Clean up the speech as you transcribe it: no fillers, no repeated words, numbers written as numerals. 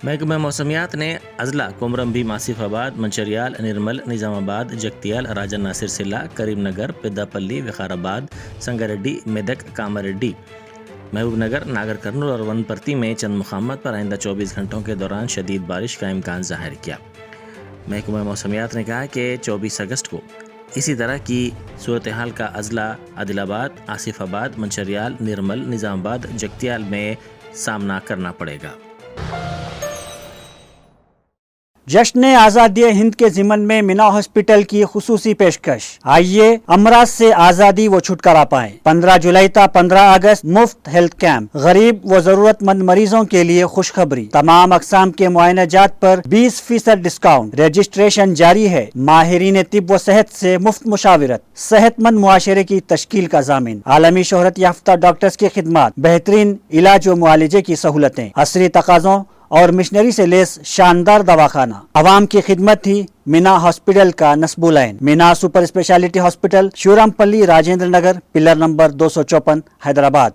محکمہ موسمیات نے اضلاع کومرمبی آصف آباد منچریال نرمل نظام آباد جگتیال راجن ناصر سلہ کریم نگر پیداپلی وقار آباد سنگاریڈی میدک کاماریڈی محبوب نگر ناگر کرنول اور ونپرتی میں چند مقامات پر آئندہ 24 گھنٹوں کے دوران شدید بارش کا امکان ظاہر کیا۔ محکمہ موسمیات نے کہا کہ 24 اگست کو اسی طرح کی صورتحال کا اضلاع عادل آباد آصف آباد منچریال نرمل نظام آباد جگتیال میں سامنا کرنا پڑے گا۔ جشن آزادی ہند کے ضمن میں مینا ہاسپٹل کی خصوصی پیشکش، آئیے امراض سے آزادی و چھٹکارا پائیں۔ 15 جولائی تا 15 اگست مفت ہیلتھ کیمپ، غریب و ضرورت مند مریضوں کے لیے خوشخبری، تمام اقسام کے معائنہ جات پر 20% ڈسکاؤنٹ، رجسٹریشن جاری ہے۔ ماہرین طب و صحت سے مفت مشاورت، صحت مند معاشرے کی تشکیل کا ضامن، عالمی شہرت یافتہ ڈاکٹرز کی خدمات، بہترین علاج و معالجے کی سہولتیں، عصری تقاضوں اور مشنری سے لیس شاندار دواخانہ، عوام کی خدمت ہی مینا ہاسپٹل کا نصب العین۔ مینا سپر اسپیشلٹی ہاسپٹل، شیورام پلی، راجندر نگر، پلر نمبر 254، حیدرآباد۔